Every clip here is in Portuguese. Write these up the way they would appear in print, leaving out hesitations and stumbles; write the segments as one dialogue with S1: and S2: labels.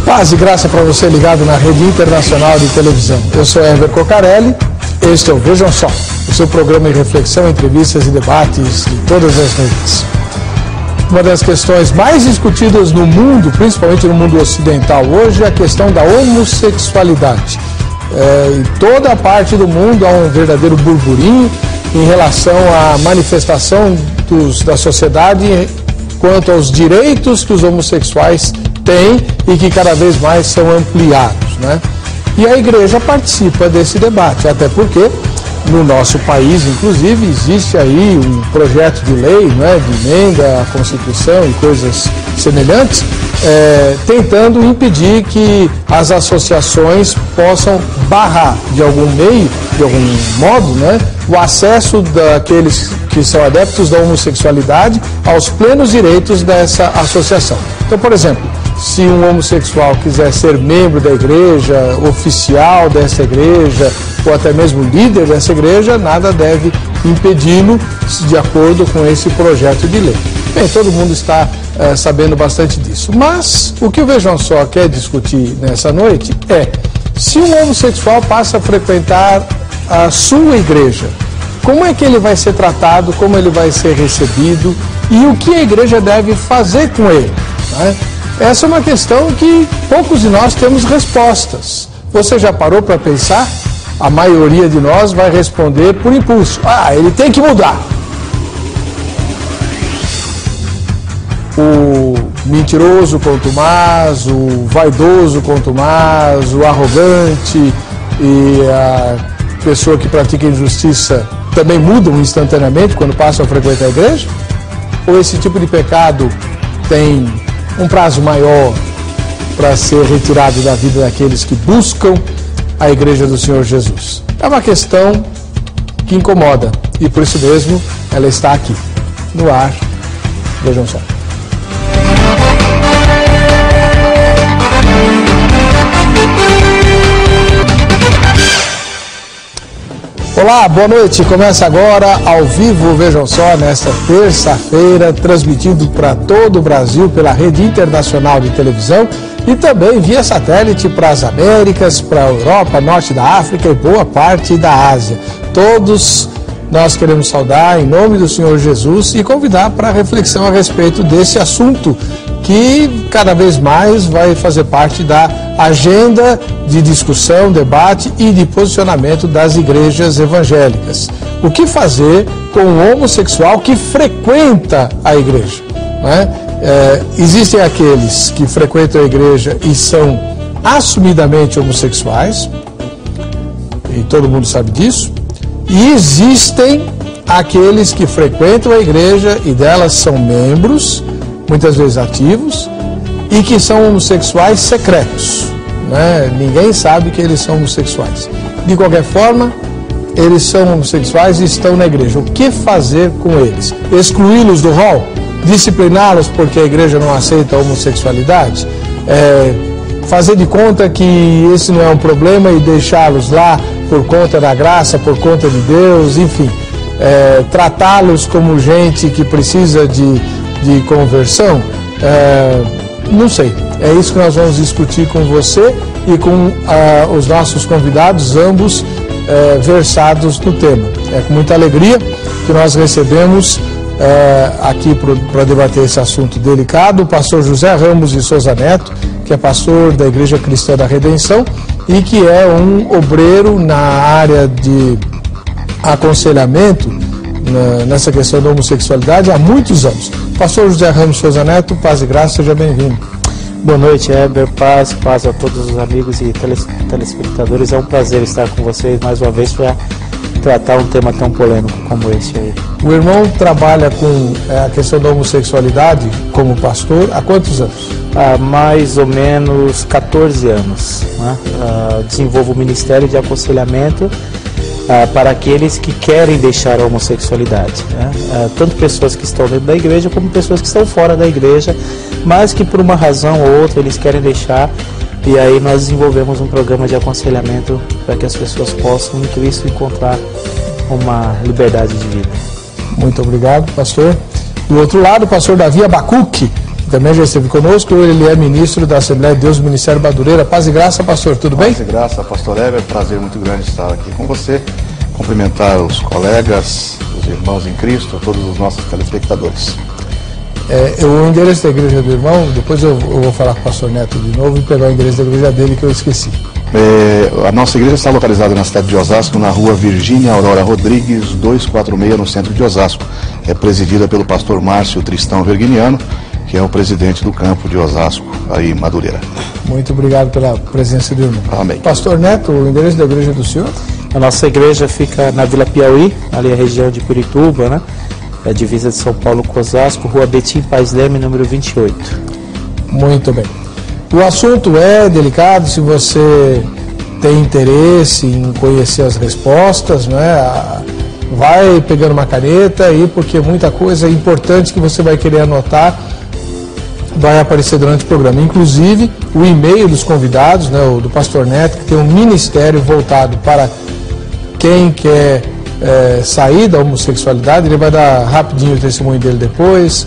S1: Paz e graça para você ligado na Rede Internacional de Televisão. Eu sou Heber Cocarelli, este é o Vejam Só, o seu programa de reflexão, entrevistas e debates de todas as redes. Uma das questões mais discutidas no mundo, principalmente no mundo ocidental hoje, é a questão da homossexualidade. Em toda a parte do mundo há um verdadeiro burburinho em relação à manifestação da sociedade quanto aos direitos que os homossexuais têm e que cada vez mais são ampliados, né? E a igreja participa desse debate, até porque no nosso país, inclusive, existe aí um projeto de lei, né, de emenda à Constituição e coisas semelhantes, tentando impedir que as associações possam barrar de algum meio, de algum modo, né, o acesso daqueles que são adeptos da homossexualidade aos plenos direitos dessa associação. Então, por exemplo, se um homossexual quiser ser membro da igreja, oficial dessa igreja, ou até mesmo líder dessa igreja, nada deve impedi-lo de acordo com esse projeto de lei. Bem, todo mundo está sabendo bastante disso. Mas o que o Vejam Só quer discutir nessa noite é: se um homossexual passa a frequentar a sua igreja, como é que ele vai ser tratado, como ele vai ser recebido e o que a igreja deve fazer com ele, né? Essa é uma questão que poucos de nós temos respostas. Você já parou para pensar? A maioria de nós vai responder por impulso. Ele tem que mudar. O mentiroso contumaz, o vaidoso contumaz, o arrogante e a pessoa que pratica injustiça também mudam instantaneamente quando passam a frequentar a igreja? Ou esse tipo de pecado tem um prazo maior para ser retirado da vida daqueles que buscam a igreja do Senhor Jesus? É uma questão que incomoda e por isso mesmo ela está aqui, no ar. Vejam só. Olá, boa noite. Começa agora ao vivo, vejam só, nesta terça-feira, transmitido para todo o Brasil pela Rede Internacional de Televisão e também via satélite para as Américas, para a Europa, Norte da África e boa parte da Ásia. Todos nós queremos saudar em nome do Senhor Jesus e convidar para a reflexão a respeito desse assunto que cada vez mais vai fazer parte da agenda de discussão, debate e de posicionamento das igrejas evangélicas. O que fazer com o homossexual que frequenta a igreja, né? Existem aqueles que frequentam a igreja e são assumidamente homossexuais, e todo mundo sabe disso, e existem aqueles que frequentam a igreja e delas são membros, muitas vezes ativos, e que são homossexuais secretos, né? Ninguém sabe que eles são homossexuais. De qualquer forma, eles são homossexuais e estão na igreja. O que fazer com eles? Excluí-los do rol? Discipliná-los porque a igreja não aceita a homossexualidade? Fazer de conta que esse não é um problema e deixá-los lá por conta da graça, por conta de Deus, enfim, tratá-los como gente que precisa de conversão? Não sei. É isso que nós vamos discutir com você e com os nossos convidados, ambos versados no tema. É com muita alegria que nós recebemos aqui para debater esse assunto delicado o pastor José Ramos de Souza Neto, que é pastor da Igreja Cristã da Redenção e que é um obreiro na área de aconselhamento nessa questão da homossexualidade há muitos anos. Pastor José Ramos Souza Neto, paz e graça, seja bem-vindo.
S2: Boa noite, Heber, paz a todos os amigos e telespectadores. É um prazer estar com vocês mais uma vez para tratar um tema tão polêmico como esse aí.
S1: O irmão trabalha com a questão da homossexualidade como pastor há quantos anos?
S2: Há mais ou menos 14 anos. Né? Desenvolvo o Ministério de Aconselhamento para aqueles que querem deixar a homossexualidade, né? Tanto pessoas que estão dentro da igreja como pessoas que estão fora da igreja, mas que por uma razão ou outra eles querem deixar, e aí nós desenvolvemos um programa de aconselhamento para que as pessoas possam em Cristo encontrar uma liberdade de vida.
S1: Muito obrigado, pastor. Do outro lado, o pastor Davi Abacuque, que também já esteve conosco. Ele é ministro da Assembleia de Deus do Ministério Madureira. Paz e graça, pastor, tudo bem?
S3: Paz e graça, pastor Heber, prazer muito grande estar aqui com você, cumprimentar os colegas, os irmãos em Cristo, todos os nossos telespectadores.
S1: O endereço da igreja do irmão, depois eu vou falar com o pastor Neto de novo e pegar o endereço da igreja dele que eu esqueci.
S3: A nossa igreja está localizada na cidade de Osasco, na rua Virgínia Aurora Rodrigues, 246, no centro de Osasco. É presidida pelo pastor Márcio Tristão Verguiniano, que é o presidente do campo de Osasco, aí em Madureira.
S1: Muito obrigado pela presença do irmão.
S3: Amém.
S1: Pastor Neto, o endereço da igreja do senhor?
S2: A nossa igreja fica na Vila Piauí, ali a região de Curitiba, né? É a divisa de São Paulo com Osasco, rua Betim Paz Leme, número 28.
S1: Muito bem. O assunto é delicado, se você tem interesse em conhecer as respostas, né? Vai pegando uma caneta aí, porque muita coisa importante que você vai querer anotar vai aparecer durante o programa. Inclusive, o e-mail dos convidados, né, o do pastor Neto, que tem um ministério voltado para quem quer sair da homossexualidade. Ele vai dar rapidinho o testemunho dele depois.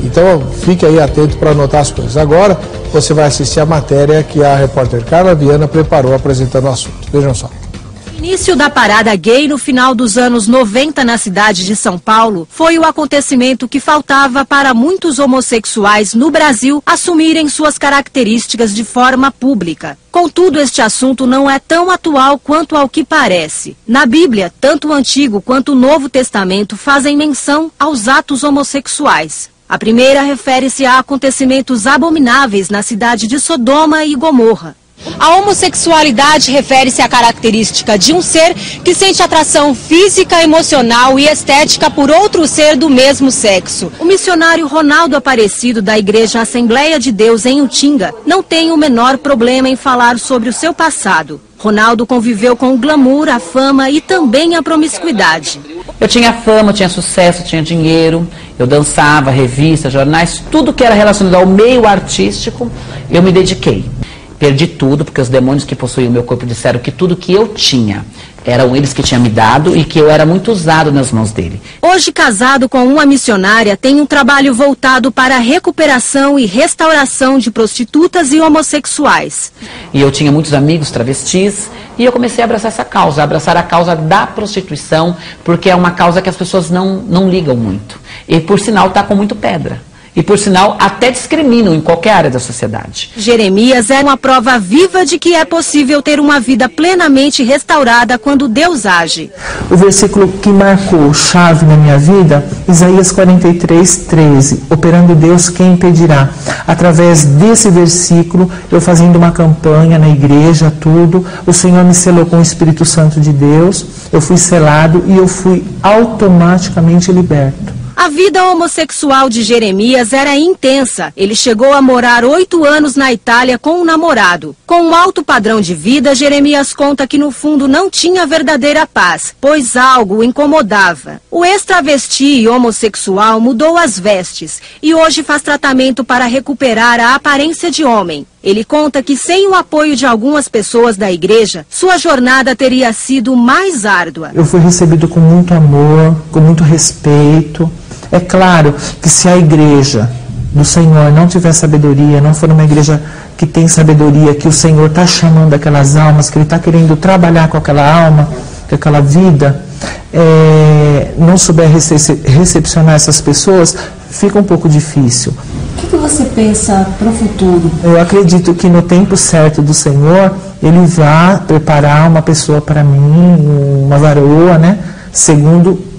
S1: Então fique aí atento para anotar as coisas. Agora você vai assistir a matéria que a repórter Carla Viana preparou apresentando o assunto. Vejam só.
S4: O início da parada gay no final dos anos 90 na cidade de São Paulo foi o acontecimento que faltava para muitos homossexuais no Brasil assumirem suas características de forma pública. Contudo, este assunto não é tão atual quanto ao que parece. Na Bíblia, tanto o Antigo quanto o Novo Testamento fazem menção aos atos homossexuais. A primeira refere-se a acontecimentos abomináveis na cidade de Sodoma e Gomorra. A homossexualidade refere-se à característica de um ser que sente atração física, emocional e estética por outro ser do mesmo sexo. O missionário Ronaldo Aparecido, da Igreja Assembleia de Deus em Utinga, não tem o menor problema em falar sobre o seu passado. Ronaldo conviveu com o glamour, a fama e também a promiscuidade.
S5: Eu tinha fama, tinha sucesso, tinha dinheiro, eu dançava, revistas, jornais, tudo que era relacionado ao meio artístico, eu me dediquei. Perdi tudo, porque os demônios que possuíam o meu corpo disseram que tudo que eu tinha eram eles que tinham me dado e que eu era muito usado nas mãos dele.
S4: Hoje, casado com uma missionária, tem um trabalho voltado para a recuperação e restauração de prostitutas e homossexuais.
S5: E eu tinha muitos amigos travestis e eu comecei a abraçar essa causa, abraçar a causa da prostituição, porque é uma causa que as pessoas não ligam muito. E, por sinal, está com muito pedra. E, por sinal, até discriminam em qualquer área da sociedade.
S4: Jeremias é uma prova viva de que é possível ter uma vida plenamente restaurada quando Deus age.
S6: O versículo que marcou chave na minha vida, Isaías 43:13. Operando Deus, quem impedirá? Através desse versículo, eu fazendo uma campanha na igreja, tudo, o Senhor me selou com o Espírito Santo de Deus, eu fui selado e eu fui automaticamente liberto.
S4: A vida homossexual de Jeremias era intensa. Ele chegou a morar 8 anos na Itália com um namorado. Com um alto padrão de vida, Jeremias conta que no fundo não tinha verdadeira paz, pois algo o incomodava. O ex-travesti e homossexual mudou as vestes e hoje faz tratamento para recuperar a aparência de homem. Ele conta que sem o apoio de algumas pessoas da igreja, sua jornada teria sido mais árdua.
S6: Eu fui recebido com muito amor, com muito respeito. É claro que se a igreja do Senhor não tiver sabedoria, não for uma igreja que tem sabedoria, que o Senhor está chamando aquelas almas, que Ele está querendo trabalhar com aquela alma, com aquela vida, não souber recepcionar essas pessoas, fica um pouco difícil.
S7: O que você pensa para o futuro?
S6: Eu acredito que no tempo certo do Senhor, Ele vai preparar uma pessoa para mim, uma varoa, né? Segundo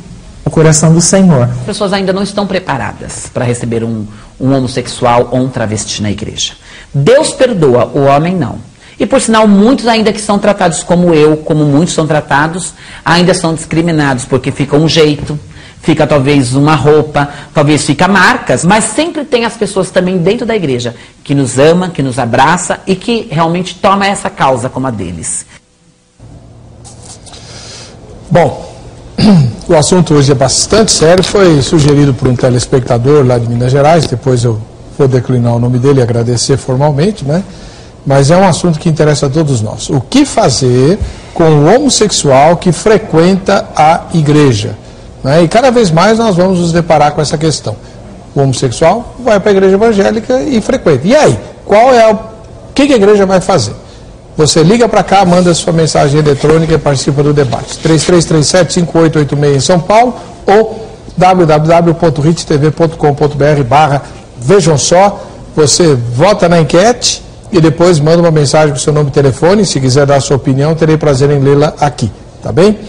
S6: o coração do Senhor.
S5: As pessoas ainda não estão preparadas para receber um homossexual ou um travesti na igreja. Deus perdoa, o homem não. E por sinal, muitos ainda que são tratados como eu, como muitos são tratados, ainda são discriminados, porque fica um jeito, fica talvez uma roupa, talvez fica marcas, mas sempre tem as pessoas também dentro da igreja que nos ama, que nos abraça e que realmente toma essa causa como a deles.
S1: Bom, o assunto hoje é bastante sério, foi sugerido por um telespectador lá de Minas Gerais, depois eu vou declinar o nome dele e agradecer formalmente, né? Mas é um assunto que interessa a todos nós. O que fazer com o homossexual que frequenta a igreja? Né? E cada vez mais nós vamos nos deparar com essa questão. o homossexual, vai para a igreja evangélica e frequenta. E aí, o que a igreja vai fazer? Você liga para cá, manda sua mensagem eletrônica e participa do debate. 3337-5886 em São Paulo ou www.rittv.com.br/vejam só. Você vota na enquete e depois manda uma mensagem com seu nome e telefone. Se quiser dar a sua opinião, terei prazer em lê-la aqui, tá bem?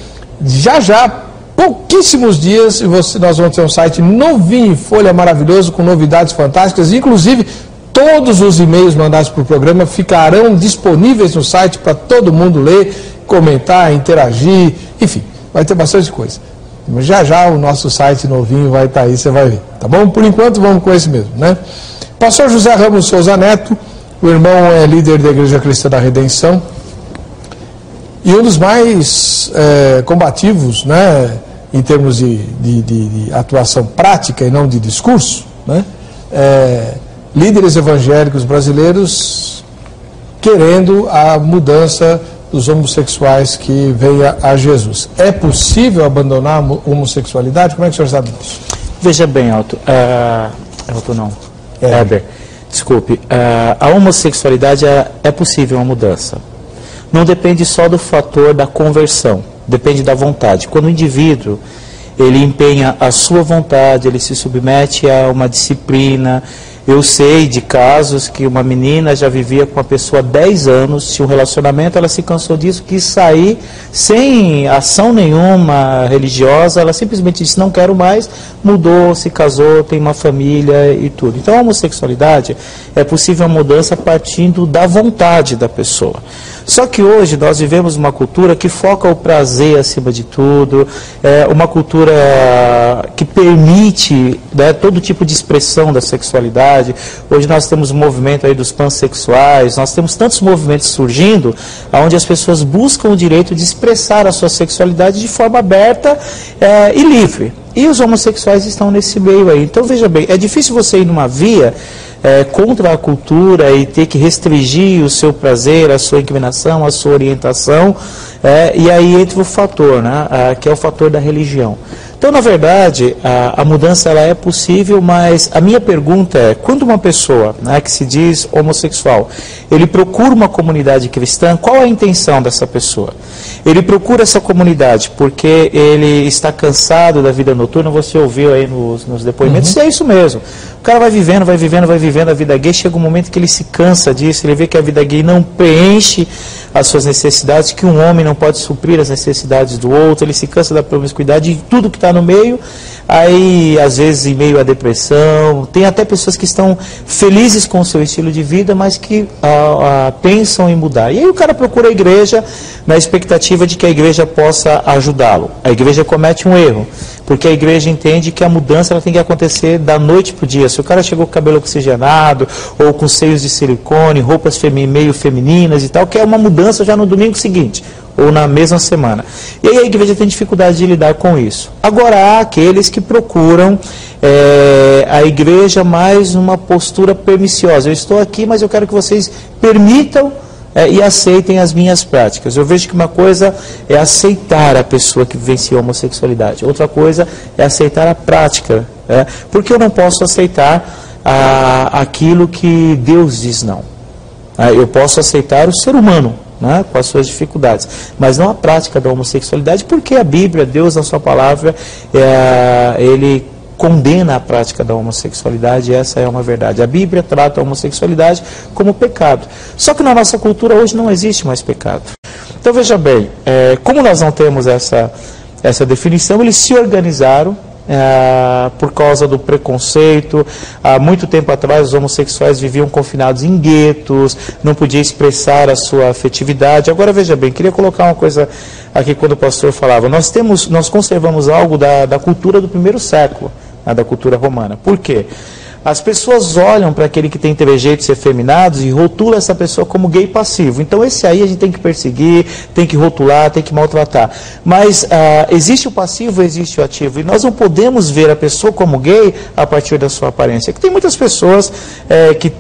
S1: Já, pouquíssimos dias, nós vamos ter um site novinho em folha, maravilhoso, com novidades fantásticas, inclusive todos os e-mails mandados para o programa ficarão disponíveis no site para todo mundo ler, comentar, interagir, enfim, vai ter bastante coisa. Já o nosso site novinho vai estar aí, você vai ver, tá bom? Por enquanto vamos com esse mesmo, né? Pastor José Ramos Souza Neto, o irmão é líder da Igreja Cristã da Redenção e um dos mais combativos, né, em termos de atuação prática e não de discurso, né? Líderes evangélicos brasileiros querendo a mudança dos homossexuais que venha a Jesus. É possível abandonar a homossexualidade? Como é que o senhor sabe disso?
S2: Veja bem, Heber, desculpe, a homossexualidade é possível uma mudança. Não depende só do fator da conversão, depende da vontade. Quando o indivíduo ele empenha a sua vontade, ele se submete a uma disciplina. Eu sei de casos que uma menina já vivia com uma pessoa há 10 anos, tinha um relacionamento, ela se cansou disso, quis sair sem ação nenhuma religiosa, ela simplesmente disse, não quero mais, mudou, se casou, tem uma família e tudo. Então a homossexualidade é possível a mudança partindo da vontade da pessoa. Só que hoje nós vivemos uma cultura que foca o prazer acima de tudo, uma cultura que permite, né, todo tipo de expressão da sexualidade. Hoje nós temos o movimento aí dos pansexuais, nós temos tantos movimentos surgindo, onde as pessoas buscam o direito de expressar a sua sexualidade de forma aberta e livre. E os homossexuais estão nesse meio aí. Então veja bem, é difícil você ir numa via contra a cultura e ter que restringir o seu prazer, a sua inclinação, a sua orientação, e aí entra o fator, né, que é o fator da religião. Então, na verdade, a mudança ela é possível, mas a minha pergunta é, quando uma pessoa, né, que se diz homossexual, ele procura uma comunidade cristã, qual é a intenção dessa pessoa? Ele procura essa comunidade porque ele está cansado da vida noturna, você ouviu aí nos depoimentos, e é isso mesmo. O cara vai vivendo a vida gay, chega um momento que ele se cansa disso, ele vê que a vida gay não preenche as suas necessidades, que um homem não pode suprir as necessidades do outro, ele se cansa da promiscuidade e tudo que está no meio, aí às vezes em meio à depressão, tem até pessoas que estão felizes com o seu estilo de vida, mas que pensam em mudar. E aí o cara procura a igreja na expectativa de que a igreja possa ajudá-lo. A igreja comete um erro, porque a igreja entende que a mudança ela tem que acontecer da noite para o dia. Se o cara chegou com o cabelo oxigenado, ou com seios de silicone, roupas meio femininas e tal, quer uma mudança já no domingo seguinte, ou na mesma semana. E aí a igreja tem dificuldade de lidar com isso. Agora há aqueles que procuram a igreja mais numa postura perniciosa. Eu estou aqui, mas eu quero que vocês permitam e aceitem as minhas práticas. Eu vejo que uma coisa é aceitar a pessoa que vivencia a homossexualidade, outra coisa é aceitar a prática. Porque eu não posso aceitar aquilo que Deus diz não. Eu posso aceitar o ser humano, né, com as suas dificuldades, mas não a prática da homossexualidade, porque a Bíblia, Deus na sua palavra, ele condena a prática da homossexualidade, e essa é uma verdade. A Bíblia trata a homossexualidade como pecado. Só que na nossa cultura hoje não existe mais pecado. Então veja bem, como nós não temos essa definição, eles se organizaram por causa do preconceito. Há muito tempo atrás os homossexuais viviam confinados em guetos, não podiam expressar a sua afetividade. Agora veja bem, queria colocar uma coisa aqui quando o pastor falava, nós conservamos algo da cultura do primeiro século, da cultura romana. Por quê? As pessoas olham para aquele que tem trejeitos efeminados e rotulam essa pessoa como gay passivo. Então esse aí a gente tem que perseguir, tem que rotular, tem que maltratar. Mas existe o passivo, existe o ativo. E nós não podemos ver a pessoa como gay a partir da sua aparência. Tem muitas pessoas que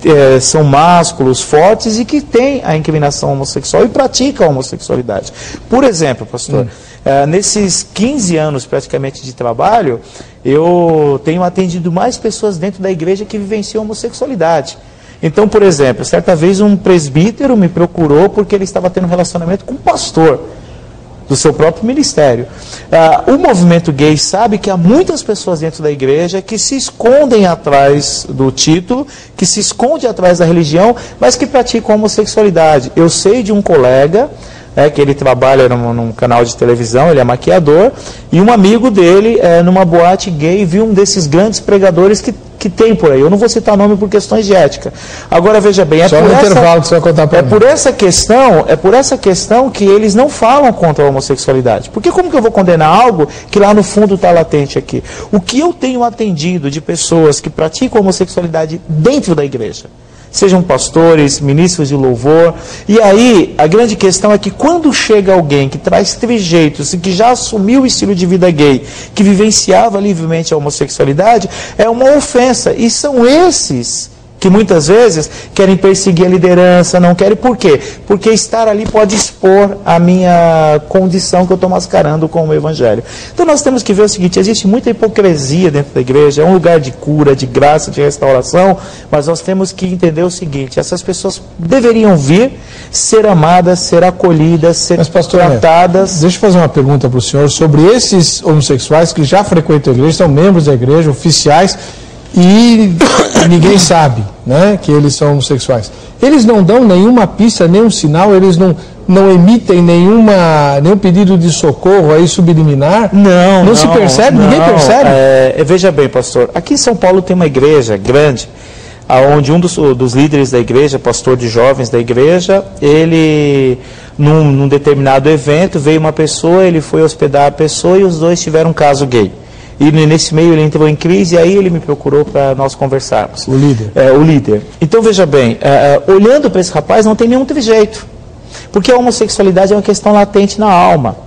S2: são másculos, fortes e que têm a inclinação homossexual e praticam a homossexualidade. Por exemplo, pastor, nesses 15 anos praticamente de trabalho, eu tenho atendido mais pessoas dentro da igreja que vivenciam homossexualidade. Então, por exemplo, certa vez um presbítero me procurou porque ele estava tendo um relacionamento com um pastor do seu próprio ministério. O movimento gay sabe que há muitas pessoas dentro da igreja que se escondem atrás do título, que se escondem atrás da religião, mas que praticam homossexualidade. Eu sei de um colega, que ele trabalha num canal de televisão, ele é maquiador, e um amigo dele, numa boate gay, viu um desses grandes pregadores que tem por aí. Eu não vou citar nome por questões de ética. Agora, veja bem,
S1: só no intervalo que você vai contar para mim.
S2: por essa questão que eles não falam contra a homossexualidade. Porque como que eu vou condenar algo que lá no fundo está latente aqui? O que eu tenho atendido de pessoas que praticam homossexualidade dentro da igreja, sejam pastores, ministros de louvor, e aí a grande questão é que quando chega alguém que traz trejeitos e que já assumiu o estilo de vida gay, que vivenciava livremente a homossexualidade, é uma ofensa, e são esses que muitas vezes querem perseguir a liderança, não querem, por quê? Porque estar ali pode expor a minha condição que eu estou mascarando com o evangelho. Então nós temos que ver o seguinte, existe muita hipocrisia dentro da igreja, é um lugar de cura, de graça, de restauração, mas nós temos que entender o seguinte, essas pessoas deveriam vir, ser amadas, ser acolhidas, ser tratadas.
S1: Deixa eu fazer uma pergunta para o senhor sobre esses homossexuais que já frequentam a igreja, são membros da igreja, oficiais, e ninguém sabe, né, que eles são homossexuais. Eles não dão nenhuma pista, nenhum sinal, eles não emitem nenhum pedido de socorro aí subliminar? Não se percebe? Ninguém percebe?
S2: Veja bem, pastor, aqui em São Paulo tem uma igreja grande, onde um dos líderes da igreja, pastor de jovens da igreja, ele, num determinado evento, veio uma pessoa, ele foi hospedar a pessoa e os dois tiveram um caso gay. E nesse meio ele entrou em crise e aí ele me procurou para nós conversarmos.
S1: O líder.
S2: O líder. Então veja bem, olhando para esse rapaz não tem nenhum trejeito. Porque a homossexualidade é uma questão latente na alma.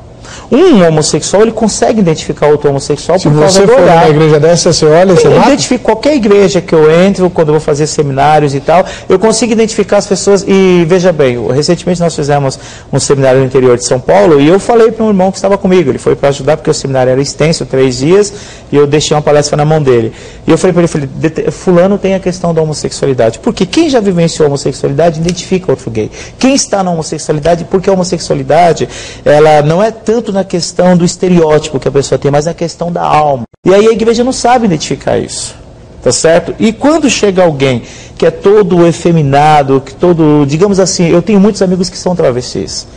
S2: Um homossexual, ele consegue identificar outro homossexual por causa do olhar. Se você for numa igreja dessa, você olha, você mata? Eu identifico qualquer igreja que eu entro, quando eu vou fazer seminários e tal, eu consigo identificar as pessoas. E veja bem, recentemente nós fizemos um seminário no interior de São Paulo e eu falei para um irmão que estava comigo, ele foi para ajudar porque o seminário era extenso, 3 dias, e eu deixei uma palestra na mão dele. E eu falei para ele, fulano tem a questão da homossexualidade. Porque quem já vivenciou a homossexualidade identifica outro gay. Quem está na homossexualidade, porque a homossexualidade, ela não é tanto na questão do estereótipo que a pessoa tem, mas na questão da alma. E aí a igreja não sabe identificar isso, tá certo? E quando chega alguém que é todo efeminado, que todo, digamos assim, eu tenho muitos amigos que são travestis,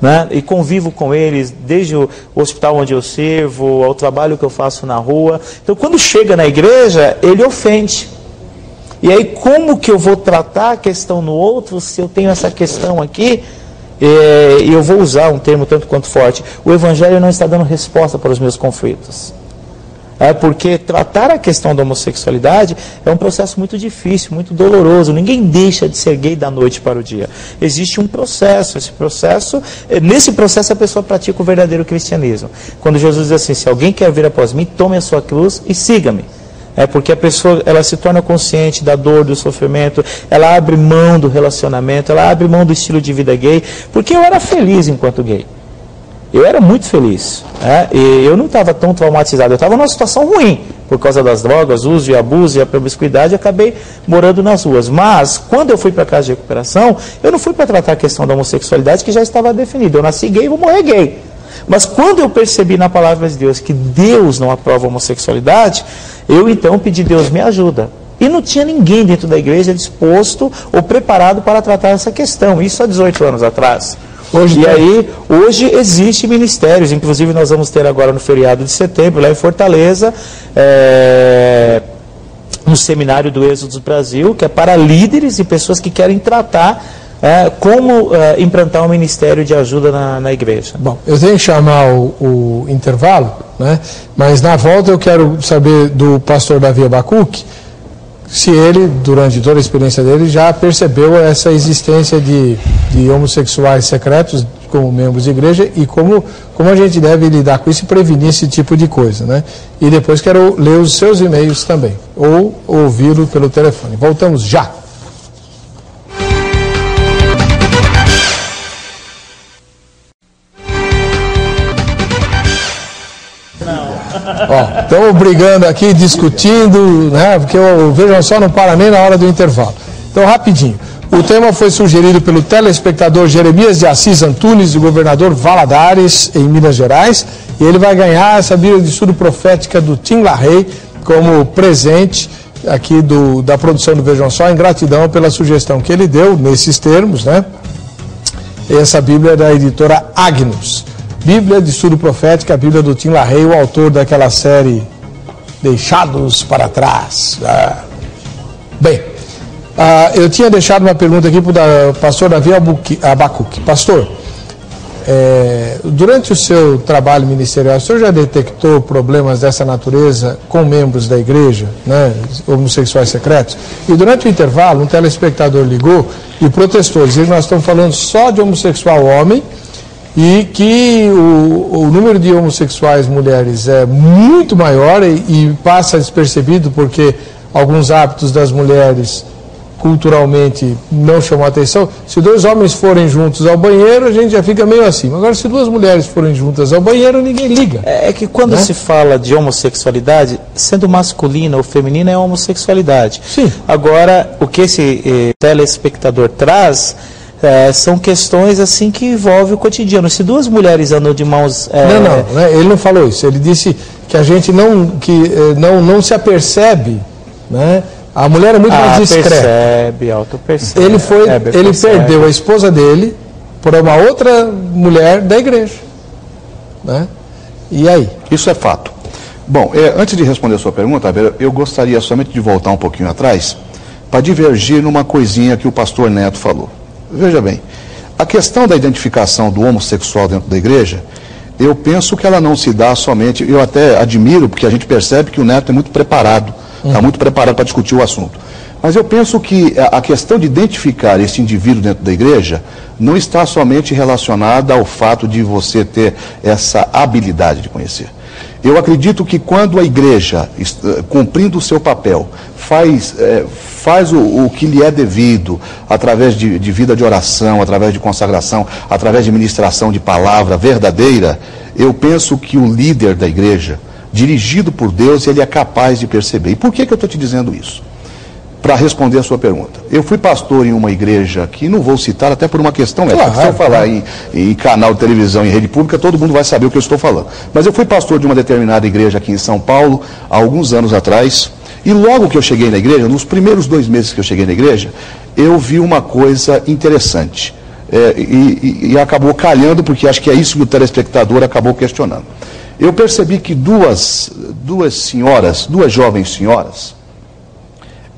S2: né? E convivo com eles desde o hospital onde eu sirvo, ao trabalho que eu faço na rua. Então quando chega na igreja, ele ofende. E aí como que eu vou tratar a questão no outro se eu tenho essa questão aqui? E eu vou usar um termo tanto quanto forte, o evangelho não está dando resposta para os meus conflitos. Porque tratar a questão da homossexualidade é um processo muito difícil, muito doloroso. Ninguém deixa de ser gay da noite para o dia. Existe um processo, nesse processo a pessoa pratica o verdadeiro cristianismo. Quando Jesus diz assim, se alguém quer vir após mim, tome a sua cruz e siga-me. Porque a pessoa, ela se torna consciente da dor, do sofrimento, ela abre mão do relacionamento, ela abre mão do estilo de vida gay, porque eu era feliz enquanto gay. Eu era muito feliz. E eu não estava tão traumatizado, eu estava numa situação ruim, por causa das drogas, uso e abuso e a promiscuidade, eu acabei morando nas ruas. Mas, quando eu fui para a casa de recuperação, eu não fui para tratar a questão da homossexualidade, que já estava definida. Eu nasci gay e vou morrer gay. Mas quando eu percebi na palavra de Deus que Deus não aprova a homossexualidade, eu então pedi, Deus me ajuda. E não tinha ninguém dentro da igreja disposto ou preparado para tratar essa questão. Isso há 18 anos atrás. Hoje existem ministérios, inclusive nós vamos ter agora no feriado de setembro, lá em Fortaleza, um seminário do Êxodo do Brasil, que é para líderes e pessoas que querem tratar como implantar um ministério de ajuda na igreja.
S1: Bom, eu tenho que chamar o intervalo, né? Mas na volta eu quero saber do pastor Davi Abacuque, se ele, durante toda a experiência dele, já percebeu essa existência de homossexuais secretos como membros de igreja e como a gente deve lidar com isso e prevenir esse tipo de coisa, né? E depois quero ler os seus e-mails também, ou ouvi-lo pelo telefone. Voltamos já! Ó, estamos brigando aqui, discutindo, né? Porque o Vejam Só não para nem na hora do intervalo. Então, rapidinho. O tema foi sugerido pelo telespectador Jeremias de Assis Antunes, do governador Valadares, em Minas Gerais. E ele vai ganhar essa Bíblia de Estudo Profética do Tim LaHaye como presente aqui da produção do Vejam Só, em gratidão pela sugestão que ele deu, nesses termos, né? Essa Bíblia é da editora Agnus. Bíblia de Estudo Profética, a Bíblia do Tim LaHaye, o autor daquela série Deixados para Trás. Bem, eu tinha deixado uma pergunta aqui para o pastor Davi Abacuque. Pastor, durante o seu trabalho ministerial, o senhor já detectou problemas dessa natureza com membros da igreja, né, homossexuais secretos? E durante o intervalo, um telespectador ligou e protestou, dizendo que nós estamos falando só de homossexual homem e que o número de homossexuais mulheres é muito maior e passa despercebido porque alguns hábitos das mulheres culturalmente não chamam a atenção. Se dois homens forem juntos ao banheiro, a gente já fica meio assim. Agora, se duas mulheres forem juntas ao banheiro, ninguém liga.
S2: É que quando se fala de homossexualidade, sendo masculina ou feminina é homossexualidade.
S1: Sim.
S2: Agora, o que esse telespectador traz são questões assim que envolvem o cotidiano. Se duas mulheres andam de mãos...
S1: Não, ele não falou isso. Ele disse que a gente não se apercebe, né? A mulher é muito mais discreta.
S2: Autopercebe.
S1: Ele perdeu a esposa dele por uma outra mulher da igreja, né? E aí?
S3: Isso é fato. Bom, antes de responder a sua pergunta, eu gostaria somente de voltar um pouquinho atrás para divergir numa coisinha que o pastor Neto falou. Veja bem, a questão da identificação do homossexual dentro da igreja, eu penso que ela não se dá somente... Eu até admiro, porque a gente percebe que o Neto é muito preparado. Está muito preparado para discutir o assunto. Mas eu penso que a questão de identificar esse indivíduo dentro da igreja não está somente relacionada ao fato de você ter essa habilidade de conhecer. Eu acredito que quando a igreja, cumprindo o seu papel, faz o que lhe é devido, através de vida de oração, através de consagração, através de ministração de palavra verdadeira, eu penso que o líder da igreja, dirigido por Deus, ele é capaz de perceber. E por que eu estou te dizendo isso? Para responder a sua pergunta. Eu fui pastor em uma igreja que não vou citar, até por uma questão ética. Se eu falar em canal de televisão, em rede pública, todo mundo vai saber o que eu estou falando. Mas eu fui pastor de uma determinada igreja aqui em São Paulo, há alguns anos atrás, e logo que eu cheguei na igreja, nos primeiros 2 meses que eu cheguei na igreja, eu vi uma coisa interessante. E acabou calhando, porque acho que é isso que o telespectador acabou questionando. Eu percebi que duas jovens senhoras,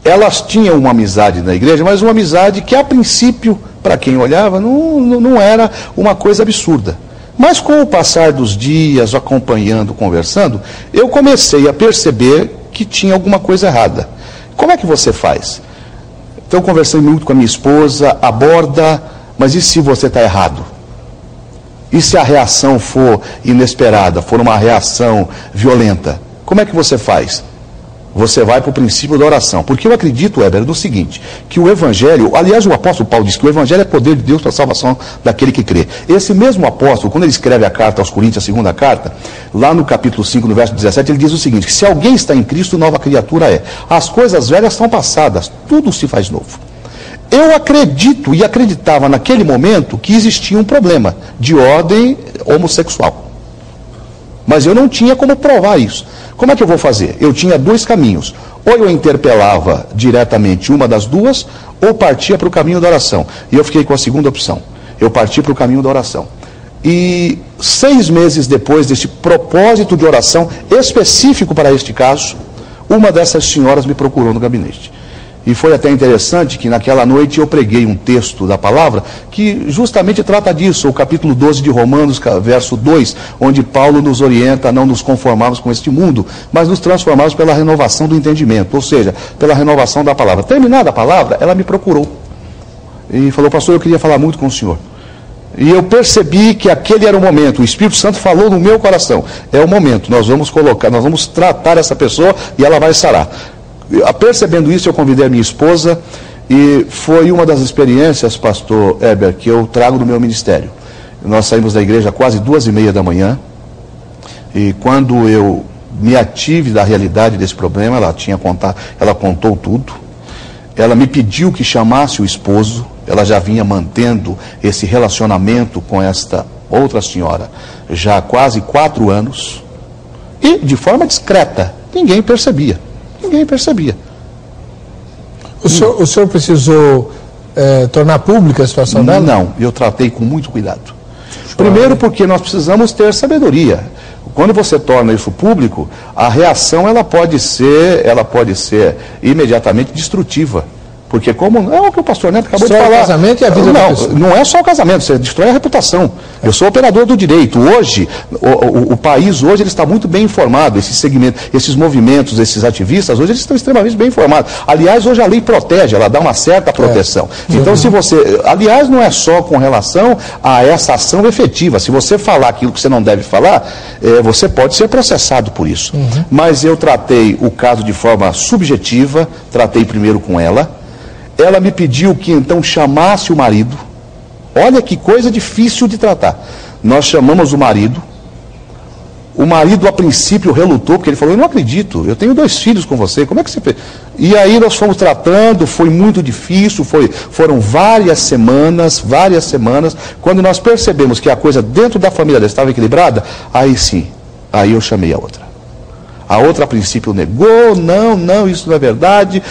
S3: elas tinham uma amizade na igreja, mas uma amizade que, a princípio, para quem olhava, não era uma coisa absurda. Mas com o passar dos dias, acompanhando, conversando, eu comecei a perceber que tinha alguma coisa errada. Como é que você faz? Então, conversei muito com a minha esposa, aborda, mas e se você está errado? E se a reação for inesperada, for uma reação violenta? Como é que você faz? Você vai para o princípio da oração. Porque eu acredito, Weber, no seguinte, que o Evangelho, aliás, o apóstolo Paulo diz que o Evangelho é poder de Deus para a salvação daquele que crê. Esse mesmo apóstolo, quando ele escreve a carta aos Coríntios, a segunda carta, lá no capítulo 5, no verso 17, ele diz o seguinte, que se alguém está em Cristo, nova criatura é. As coisas velhas são passadas, tudo se faz novo. Eu acredito e acreditava naquele momento que existia um problema de ordem homossexual. Mas eu não tinha como provar isso. Como é que eu vou fazer? Eu tinha 2 caminhos. Ou eu interpelava diretamente uma das duas, ou partia para o caminho da oração. E eu fiquei com a segunda opção. Eu parti para o caminho da oração. E 6 meses depois desse propósito de oração específico para este caso, uma dessas senhoras me procurou no gabinete. E foi até interessante que naquela noite eu preguei um texto da palavra que justamente trata disso, o capítulo 12 de Romanos, verso 2, onde Paulo nos orienta a não nos conformarmos com este mundo, mas nos transformarmos pela renovação do entendimento, ou seja, pela renovação da palavra. Terminada a palavra, ela me procurou e falou, pastor, eu queria falar muito com o senhor. E eu percebi que aquele era o momento, o Espírito Santo falou no meu coração, é o momento, nós vamos tratar essa pessoa e ela vai sarar. Percebendo isso, eu convidei a minha esposa e foi uma das experiências, pastor Heber, que eu trago do meu ministério. Nós saímos da igreja quase 2h30 da manhã e quando eu me ative da realidade desse problema, ela contou tudo. Ela me pediu que chamasse o esposo, ela já vinha mantendo esse relacionamento com esta outra senhora já há quase 4 anos, e de forma discreta, ninguém percebia.
S1: O senhor precisou tornar pública a situação dela?
S3: Não, eu tratei com muito cuidado. Primeiro porque nós precisamos ter sabedoria. Quando você torna isso público, a reação ela pode ser imediatamente destrutiva. Porque como é o que o pastor Neto acabou de falar.
S1: O casamento e a vida da pessoa.
S3: Não é só o casamento, você destrói a reputação. Eu sou operador do direito. Hoje, o país hoje ele está muito bem informado. Esses segmentos, esses movimentos, esses ativistas, hoje eles estão extremamente bem informados. Aliás, hoje a lei protege, ela dá uma certa proteção. Então, se você... Aliás, não é só com relação a essa ação efetiva. Se você falar aquilo que você não deve falar, você pode ser processado por isso. Mas eu tratei o caso de forma subjetiva, tratei primeiro com ela. Ela me pediu que então chamasse o marido. Olha que coisa difícil de tratar. Nós chamamos o marido. O marido a princípio relutou, porque ele falou, eu não acredito, eu tenho 2 filhos com você, como é que você fez? E aí nós fomos tratando, foi muito difícil, foram várias semanas, quando nós percebemos que a coisa dentro da família dela estava equilibrada, aí sim, aí eu chamei a outra. A outra, a princípio, negou, não, isso não é verdade,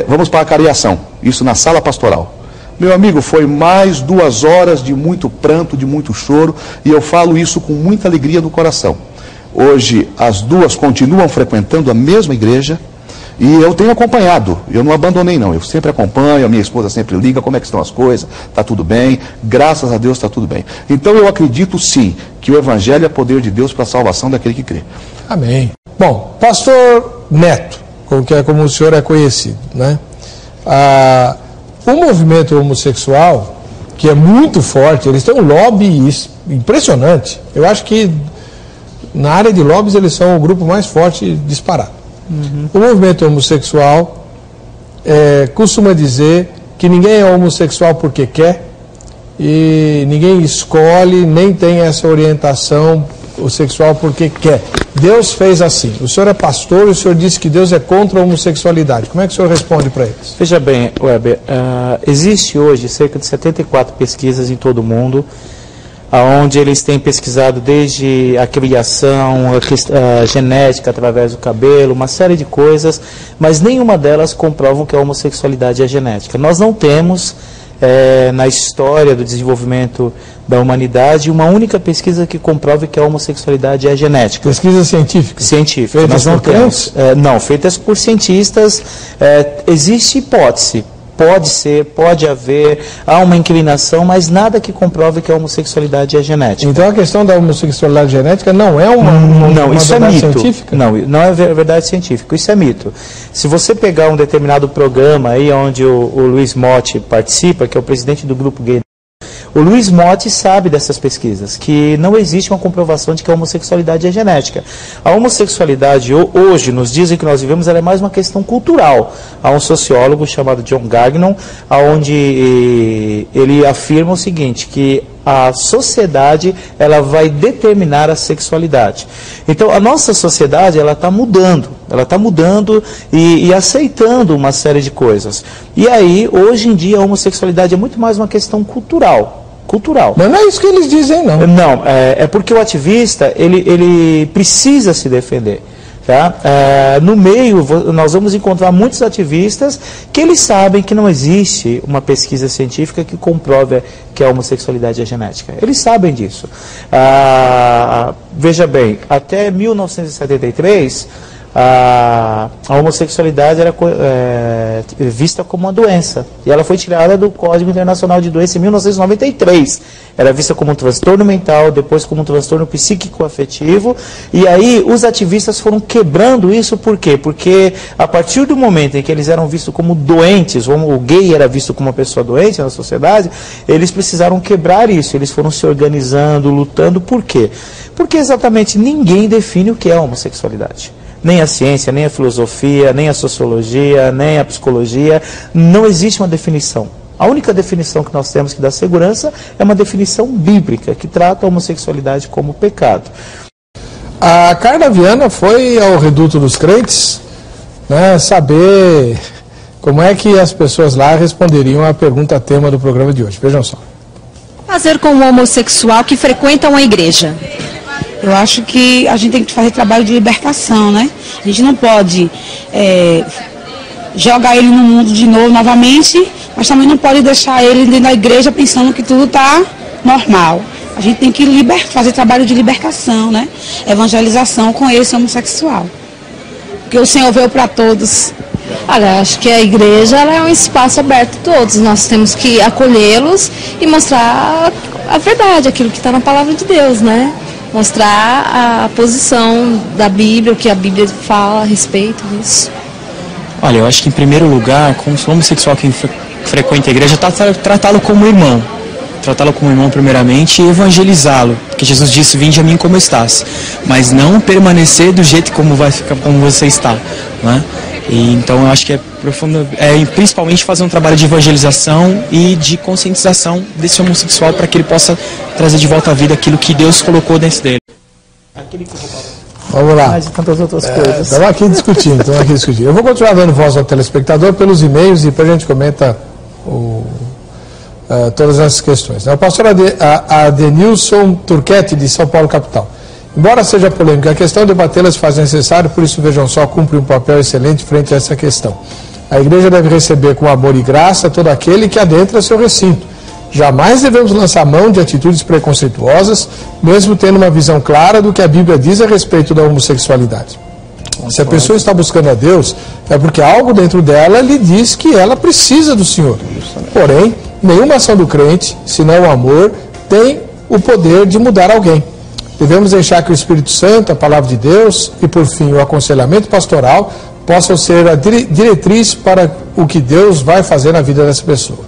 S3: vamos para a cariação, isso na sala pastoral. Meu amigo, foi mais 2 horas de muito pranto, de muito choro, e eu falo isso com muita alegria no coração. Hoje, as 2 continuam frequentando a mesma igreja, e eu tenho acompanhado, eu não abandonei não, eu sempre acompanho, a minha esposa sempre liga, como é que estão as coisas, está tudo bem, graças a Deus está tudo bem. Então eu acredito sim, que o Evangelho é poder de Deus para a salvação daquele que crê.
S1: Amém. Bom, pastor Neto, como o senhor é conhecido, né? O movimento homossexual, que é muito forte, eles têm um lobby impressionante. Eu acho que na área de lobbies eles são o grupo mais forte disparado. O movimento homossexual costuma dizer que ninguém é homossexual porque quer e ninguém escolhe, nem tem essa orientação sexual porque quer. Deus fez assim. O senhor é pastor e o senhor disse que Deus é contra a homossexualidade. Como é que o senhor responde para eles?
S2: Veja bem, Weber, existe hoje cerca de 74 pesquisas em todo o mundo, onde eles têm pesquisado desde a criação, a genética através do cabelo, uma série de coisas, mas nenhuma delas comprovam que a homossexualidade é genética. Nós não temos, na história do desenvolvimento da humanidade, uma única pesquisa que comprove que a homossexualidade é genética.
S1: Pesquisa científica?
S2: Científica.
S1: Feitas
S2: nós não
S1: por
S2: temos. Não, feitas por cientistas. Existe hipótese. Pode ser, pode haver, há uma inclinação, mas nada que comprove que a homossexualidade é genética.
S1: Então a questão da homossexualidade genética não é uma
S2: isso
S1: verdade
S2: é mito.
S1: Científica?
S2: Não é verdade científica, isso é mito. Se você pegar um determinado programa aí onde o Luiz Motti participa, que é o presidente do Grupo Gay, o Luiz Motti sabe dessas pesquisas, que não existe uma comprovação de que a homossexualidade é genética. A homossexualidade, hoje, nos dias em que nós vivemos, ela é mais uma questão cultural. Há um sociólogo chamado John Gagnon, onde ele afirma o seguinte, que a sociedade ela vai determinar a sexualidade. Então, a nossa sociedade ela está mudando e aceitando uma série de coisas. E aí, hoje em dia, a homossexualidade é muito mais uma questão cultural.
S1: Mas não é isso que eles dizem, não.
S2: Não, é porque o ativista, ele precisa se defender. Tá? No meio, nós vamos encontrar muitos ativistas que eles sabem que não existe uma pesquisa científica que comprove que a homossexualidade é genética. Eles sabem disso. Veja bem, até 1973, a homossexualidade era vista como uma doença. E ela foi tirada do Código Internacional de Doença em 1993. Era vista como um transtorno mental, depois como um transtorno psíquico-afetivo. E aí os ativistas foram quebrando isso, por quê? Porque a partir do momento em que eles eram vistos como doentes, ou o gay era visto como uma pessoa doente na sociedade, eles precisaram quebrar isso. Eles foram se organizando, lutando. Por quê? Porque exatamente ninguém define o que é homossexualidade. Nem a ciência, nem a filosofia, nem a sociologia, nem a psicologia. Não existe uma definição. A única definição que nós temos que dá segurança é uma definição bíblica, que trata a homossexualidade como pecado.
S1: A Carla Viana foi ao Reduto dos Crentes, né, saber como é que as pessoas lá responderiam à pergunta tema do programa de hoje. Vejam só.
S4: Fazer com o homossexual que frequenta uma igreja.
S8: Eu acho que a gente tem que fazer trabalho de libertação, né? A gente não pode jogar ele no mundo de novo, novamente, mas também não pode deixar ele dentro da igreja pensando que tudo está normal. A gente tem que fazer trabalho de libertação, né? Evangelização com esse homossexual. Porque o Senhor veio para todos.
S9: Olha, acho que a igreja ela é um espaço aberto a todos. Nós temos que acolhê-los e mostrar a verdade, aquilo que está na palavra de Deus, né? Mostrar a posição da Bíblia, o que a Bíblia fala a respeito disso.
S10: Olha, eu acho que em primeiro lugar, como homossexual que frequenta a igreja, tratá-lo como irmão. Tratá-lo como irmão primeiramente e evangelizá-lo. Porque Jesus disse, vinde a mim como estás. Mas não permanecer do jeito como você está, né? E, então eu acho que principalmente fazer um trabalho de evangelização e de conscientização desse homossexual para que ele possa trazer de volta à vida aquilo que Deus colocou dentro dele.
S1: Vamos lá.
S2: Mas e tantas outras coisas.
S1: Estamos aqui discutindo, Eu vou continuar dando voz ao telespectador pelos e-mails e depois a gente comenta todas essas questões. O pastor Adenilson Turquete, de São Paulo, capital. Embora seja polêmica a questão, debatê-la se faz necessário, por isso Vejam Só cumpre um papel excelente frente a essa questão. A igreja deve receber com amor e graça todo aquele que adentra seu recinto. Jamais devemos lançar mão de atitudes preconceituosas, mesmo tendo uma visão clara do que a Bíblia diz a respeito da homossexualidade. Se a pessoa está buscando a Deus, é porque algo dentro dela lhe diz que ela precisa do Senhor. Porém, nenhuma ação do crente, senão o amor, tem o poder de mudar alguém. Devemos deixar que o Espírito Santo, a Palavra de Deus e, por fim, o aconselhamento pastoral possam ser a diretriz para o que Deus vai fazer na vida dessa pessoa.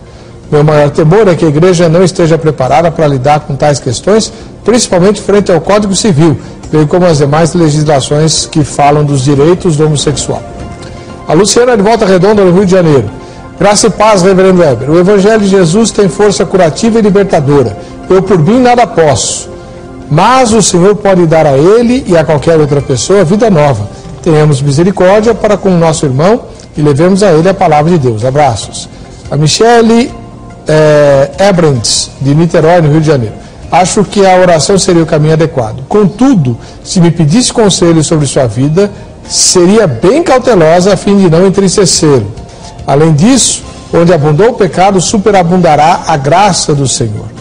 S1: Meu maior temor é que a igreja não esteja preparada para lidar com tais questões, principalmente frente ao Código Civil, bem como as demais legislações que falam dos direitos do homossexual. A Luciana de Volta Redonda, no Rio de Janeiro. Graça e paz, reverendo Weber. O Evangelho de Jesus tem força curativa e libertadora. Eu, por mim, nada posso. Mas o Senhor pode dar a ele e a qualquer outra pessoa vida nova. Tenhamos misericórdia para com o nosso irmão e levemos a ele a palavra de Deus. Abraços. A Michele Ebrants, de Niterói, no Rio de Janeiro. Acho que a oração seria o caminho adequado. Contudo, se me pedisse conselho sobre sua vida, seria bem cautelosa a fim de não entristecê-lo. Além disso, onde abundou o pecado, superabundará a graça do Senhor.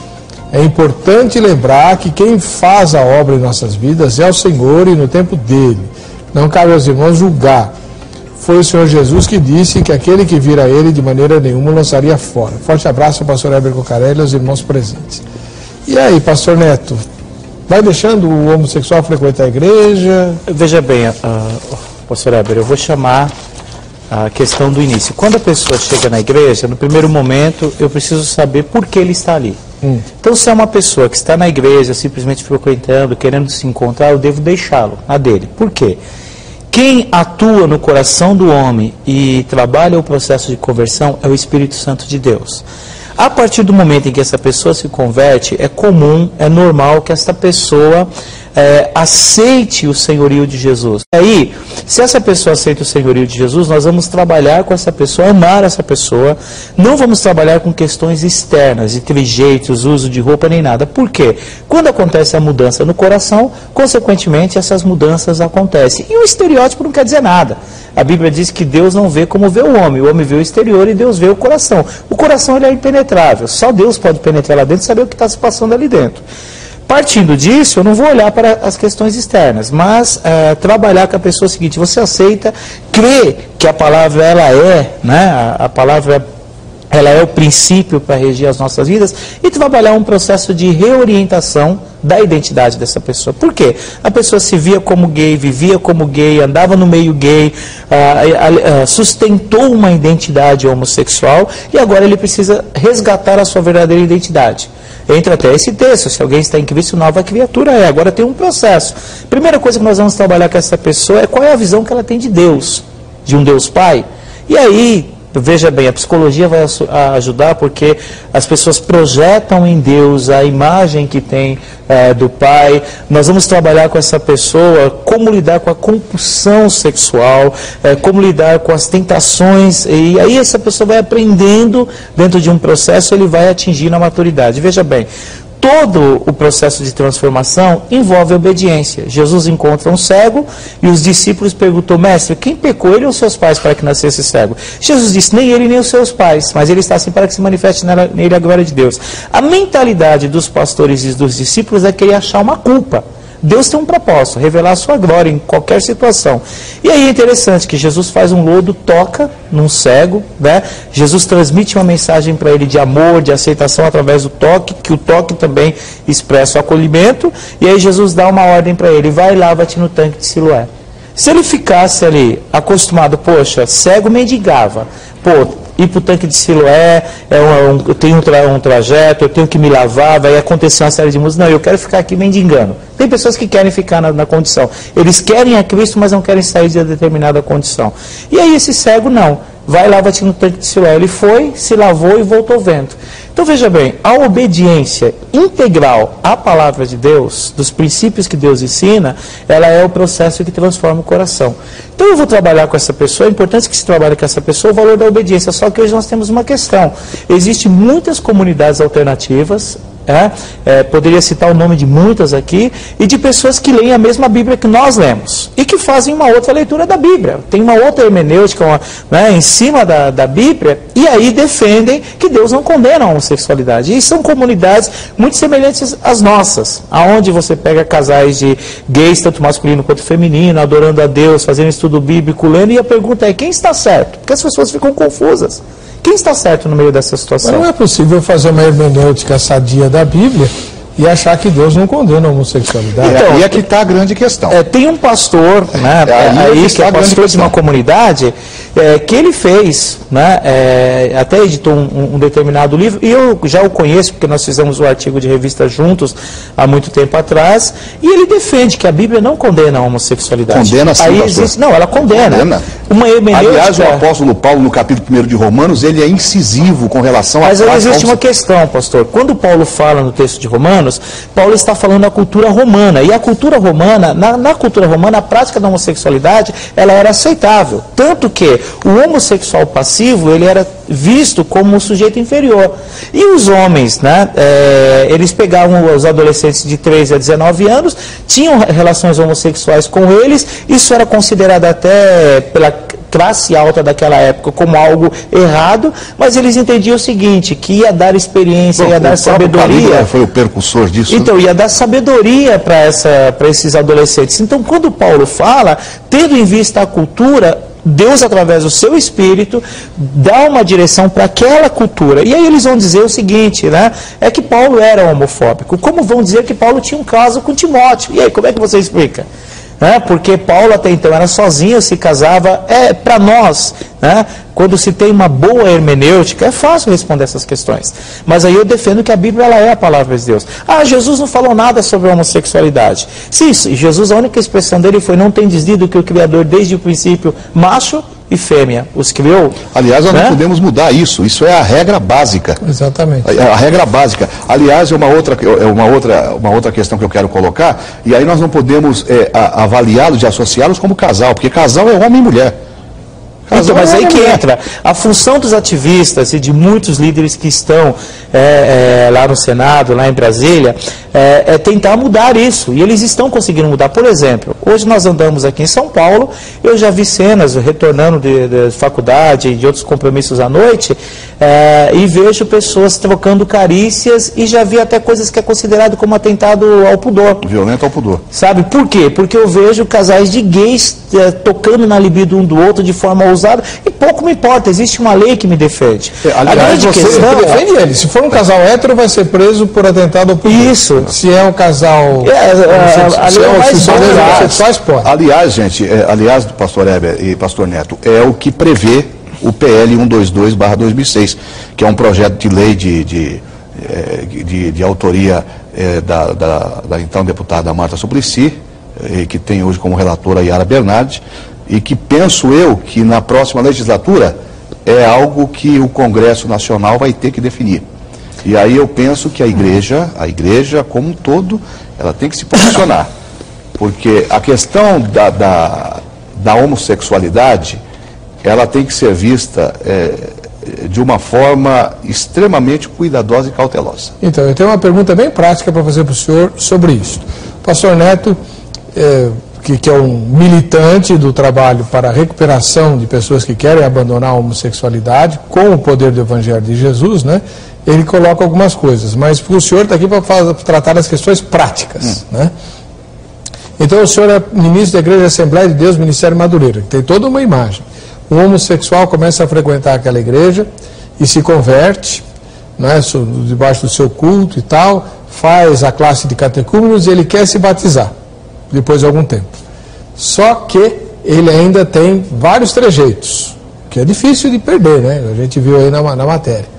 S1: É importante lembrar que quem faz a obra em nossas vidas é o Senhor e no tempo dele. Não cabe aos irmãos julgar. Foi o Senhor Jesus que disse que aquele que vir a ele de maneira nenhuma lançaria fora. Forte abraço ao pastor Heber Cocarelli e aos irmãos presentes. E aí, pastor Neto, vai deixando o homossexual frequentar a igreja?
S2: Veja bem, pastor Heber, eu vou chamar a questão do início. Quando a pessoa chega na igreja, no primeiro momento, eu preciso saber por que ele está ali. Então, se é uma pessoa que está na igreja, simplesmente frequentando, querendo se encontrar, eu devo deixá-lo, a dele. Por quê? Quem atua no coração do homem e trabalha o processo de conversão é o Espírito Santo de Deus. A partir do momento em que essa pessoa se converte, é comum, é normal que essa pessoa aceite o senhorio de Jesus. Aí, se essa pessoa aceita o senhorio de Jesus, nós vamos trabalhar com essa pessoa, amar essa pessoa, não vamos trabalhar com questões externas, de trejeitos, uso de roupa, nem nada. Por quê? Quando acontece a mudança no coração, consequentemente, essas mudanças acontecem. E o estereótipo não quer dizer nada. A Bíblia diz que Deus não vê como vê o homem vê o exterior e Deus vê o coração. O coração ele é impenetrável, só Deus pode penetrar lá dentro e saber o que está se passando ali dentro. Partindo disso, eu não vou olhar para as questões externas, mas trabalhar com a pessoa seguinte: você aceita, crê que a palavra ela é, né? A palavra ela é o princípio para regir as nossas vidas, e trabalhar um processo de reorientação da identidade dessa pessoa. Por quê? A pessoa se via como gay, vivia como gay, andava no meio gay, sustentou uma identidade homossexual e agora ele precisa resgatar a sua verdadeira identidade. Entra até esse texto: se alguém está em Cristo, nova criatura é. Agora tem um processo. Primeira coisa que nós vamos trabalhar com essa pessoa é qual é a visão que ela tem de Deus, de um Deus Pai. E aí, Veja bem, a psicologia vai ajudar porque as pessoas projetam em Deus a imagem que tem do Pai. Nós vamos trabalhar com essa pessoa como lidar com a compulsão sexual, como lidar com as tentações, e aí essa pessoa vai aprendendo dentro de um processo, ele vai atingindo a maturidade. Veja bem, todo o processo de transformação envolve obediência. Jesus encontra um cego e os discípulos perguntam: mestre, quem pecou, ele ou seus pais, para que nascesse cego? Jesus disse: nem ele nem os seus pais, mas ele está assim para que se manifeste nele a glória de Deus. A mentalidade dos pastores e dos discípulos é querer achar uma culpa. Deus tem um propósito, revelar a sua glória em qualquer situação. E aí é interessante que Jesus faz um lodo, toca num cego, né? Jesus transmite uma mensagem para ele de amor, de aceitação através do toque, que o toque também expressa o acolhimento, e aí Jesus dá uma ordem para ele: vai e lava-te no tanque de Siloé. Se ele ficasse ali acostumado, poxa, cego mendigava, ir para o tanque de Siloé, eu tenho um trajeto, eu tenho que me lavar, vai acontecer uma série de músicas. Não, eu quero ficar aqui mendigando. Tem pessoas que querem ficar na condição. Eles querem a Cristo, mas não querem sair de determinada condição. E aí esse cego não. Vai, lava-te no tanque de Siloé. Ele foi, se lavou e voltou vendo. Então veja bem, a obediência integral à palavra de Deus, dos princípios que Deus ensina, ela é o processo que transforma o coração. Então eu vou trabalhar com essa pessoa, é importante que se trabalhe com essa pessoa o valor da obediência, só que hoje nós temos uma questão. Existem muitas comunidades alternativas, poderia citar o nome de muitas aqui, e de pessoas que leem a mesma Bíblia que nós lemos, e que fazem uma outra leitura da Bíblia, tem uma outra hermenêutica em cima da Bíblia, e aí defendem que Deus não condena a homossexualidade. E são comunidades muito semelhantes às nossas, aonde você pega casais de gays, tanto masculino quanto feminino, adorando a Deus, fazendo estudo bíblico, lendo, e a pergunta é: quem está certo? Porque as pessoas ficam confusas. Quem está certo no meio dessa situação?
S1: Mas não é possível fazer uma hermenêutica sadia da Bíblia e achar que Deus não condena a homossexualidade.
S3: Então, aí é que está a grande questão.
S2: Tem um pastor, que é pastor de uma comunidade, que ele fez, até editou um determinado livro, e eu já o conheço, porque nós fizemos o artigo de revista juntos há muito tempo atrás, e ele defende que a Bíblia não condena a homossexualidade.
S3: Condena sim, pastor.
S2: Não, ela condena. Uma hermenêutica...
S3: Aliás, o apóstolo Paulo, no capítulo 1 de Romanos, ele é incisivo com relação a...
S2: Mas aí existe uma questão, pastor. Quando Paulo fala no texto de Romanos, Paulo está falando da cultura romana. E a cultura romana, na cultura romana, a prática da homossexualidade, ela era aceitável. Tanto que o homossexual passivo, ele era visto como um sujeito inferior. E os homens, eles pegavam os adolescentes de 13 a 19 anos, tinham relações homossexuais com eles, isso era considerado até pela classe alta daquela época como algo errado, mas eles entendiam o seguinte, que ia dar experiência, ia dar sabedoria.
S3: Foi o precursor disso.
S2: Então, ia dar sabedoria para esses adolescentes. Então, quando Paulo fala, tendo em vista a cultura, Deus, através do seu Espírito, dá uma direção para aquela cultura. E aí eles vão dizer o seguinte, é que Paulo era homofóbico. Como vão dizer que Paulo tinha um caso com Timóteo? E aí, como é que você explica? Porque Paulo até então era sozinho, se casava. Para nós, quando se tem uma boa hermenêutica, é fácil responder essas questões. Mas aí eu defendo que a Bíblia ela é a palavra de Deus. Jesus não falou nada sobre a homossexualidade. Sim, Jesus, a única expressão dele foi: não tem deslido que o Criador desde o princípio, macho e fêmea, os criou.
S3: Aliás, nós não podemos mudar isso. Isso é a regra básica.
S1: Exatamente.
S3: A regra básica. Aliás, uma outra questão que eu quero colocar, e aí nós não podemos avaliá-los e associá-los como casal, porque casal é homem e mulher.
S2: Então, mas aí que entra a função dos ativistas e de muitos líderes que estão lá no Senado, lá em Brasília, é tentar mudar isso. E eles estão conseguindo mudar. Por exemplo, hoje nós andamos aqui em São Paulo, eu já vi cenas retornando de faculdade e de outros compromissos à noite, e vejo pessoas trocando carícias, e já vi até coisas que é considerado como atentado ao pudor.
S3: Violento ao pudor.
S2: Sabe por quê? Porque eu vejo casais de gays tocando na libido um do outro de forma ousada, e pouco me importa, existe uma lei que me defende.
S1: Aliás, você defende ele. Se for um casal hétero, vai ser preso por atentado ao pudor.
S2: Isso.
S1: Se é um casal...
S3: Aliás, gente, pastor Heber e pastor Neto, é o que prevê o PL 122/2006, que é um projeto de lei de autoria da então deputada Marta Suplicy, que tem hoje como relatora a Yara Bernardi, e que penso eu que na próxima legislatura é algo que o Congresso Nacional vai ter que definir. E aí eu penso que a igreja como um todo, ela tem que se posicionar. Porque a questão da homossexualidade, ela tem que ser vista de uma forma extremamente cuidadosa e cautelosa.
S1: Então, eu tenho uma pergunta bem prática para fazer para o senhor sobre isso. O pastor Neto, que é um militante do trabalho para a recuperação de pessoas que querem abandonar a homossexualidade com o poder do Evangelho de Jesus, né? Ele coloca algumas coisas, mas o senhor está aqui para tratar das questões práticas, né? Então o senhor é ministro da Igreja Assembleia de Deus, Ministério Madureira, que tem toda uma imagem. O homossexual começa a frequentar aquela igreja e se converte, né, debaixo do seu culto e tal, faz a classe de catecúmenos e ele quer se batizar, depois de algum tempo. Só que ele ainda tem vários trejeitos, que é difícil de perder, né? A gente viu aí na matéria.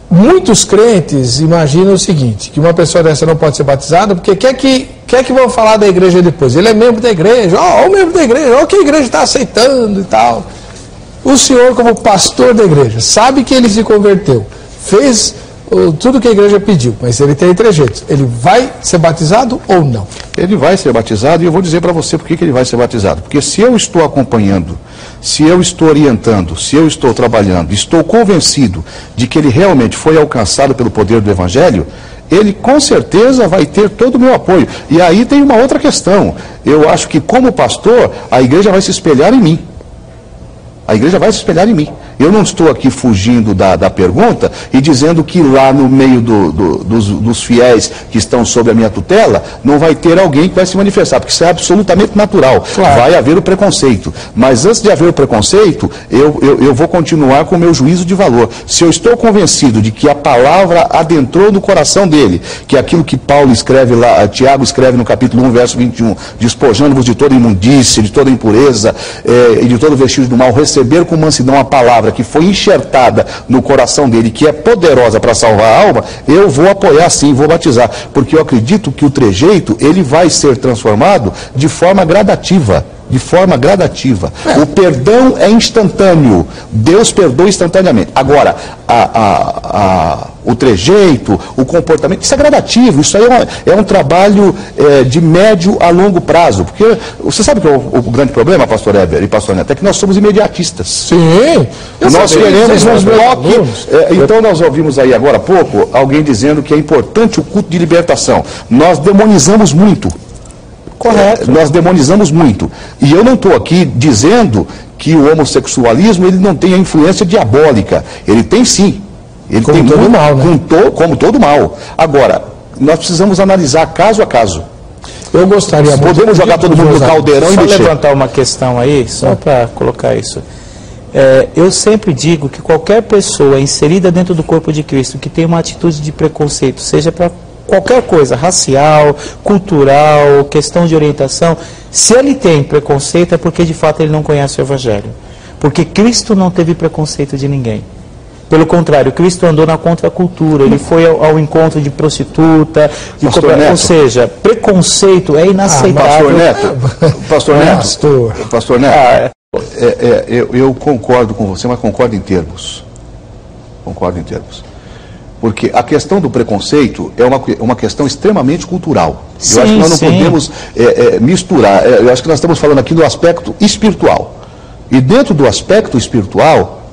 S1: Muitos crentes imaginam o seguinte, que uma pessoa dessa não pode ser batizada porque quer que vão falar da igreja depois. Ele é membro da igreja, ó, o membro da igreja, ó, o que a igreja está aceitando e tal. O senhor, como pastor da igreja, sabe que ele se converteu, fez tudo que a igreja pediu, mas ele tem trejeitos. Ele vai ser batizado ou não?
S3: Ele vai ser batizado, e eu vou dizer para você por que ele vai ser batizado. Porque se eu estou acompanhando, se eu estou orientando, se eu estou trabalhando, estou convencido de que ele realmente foi alcançado pelo poder do Evangelho, ele com certeza vai ter todo o meu apoio. E aí tem uma outra questão. Eu acho que como pastor, a igreja vai se espelhar em mim. A igreja vai se espelhar em mim. Eu não estou aqui fugindo da pergunta e dizendo que lá no meio dos fiéis que estão sob a minha tutela, não vai ter alguém que vai se manifestar, porque isso é absolutamente natural. Claro. Vai haver o preconceito. Mas antes de haver o preconceito, eu vou continuar com o meu juízo de valor. Se eu estou convencido de que a palavra adentrou no coração dele, que é aquilo que Paulo escreve lá, Tiago escreve no capítulo 1, verso 21, despojando-vos de toda imundície, de toda impureza e de todo vestígio do mal, receber com mansidão a palavra que foi enxertada no coração dele, que é poderosa para salvar a alma, eu vou apoiar sim, vou batizar, porque eu acredito que o trejeito, ele vai ser transformado de forma gradativa. De forma gradativa. O perdão é instantâneo. Deus perdoa instantaneamente. Agora, o trejeito, o comportamento, isso é gradativo. Isso aí é um trabalho de médio a longo prazo. Porque você sabe que o grande problema, pastor Heber e pastor Neto, é que nós somos imediatistas.
S1: Sim.
S3: Nós queremos um bloco. Então nós ouvimos aí agora há pouco alguém dizendo que é importante o culto de libertação. Nós demonizamos muito. Correto. Nós demonizamos muito. E eu não estou aqui dizendo que o homossexualismo ele não tem a influência diabólica. Ele tem sim. Ele como tem todo muito, mal, né? Como todo mal. Agora, nós precisamos analisar caso a caso.
S1: Eu gostaria muito.
S3: Podemos jogar todo mundo no caldeirão e mexer.
S2: Só levantar uma questão aí, só para colocar isso. Eu sempre digo que qualquer pessoa inserida dentro do corpo de Cristo que tem uma atitude de preconceito, seja para qualquer coisa, racial, cultural, questão de orientação, se ele tem preconceito é porque de fato ele não conhece o Evangelho. Porque Cristo não teve preconceito de ninguém. Pelo contrário, Cristo andou na contracultura, ele foi ao encontro de prostituta, ou seja, preconceito é inaceitável.
S3: Pastor Neto, eu concordo com você, mas concordo em termos. Concordo em termos. Porque a questão do preconceito é uma questão extremamente cultural. Eu acho que nós não podemos misturar. Eu acho que nós estamos falando aqui do aspecto espiritual. E dentro do aspecto espiritual,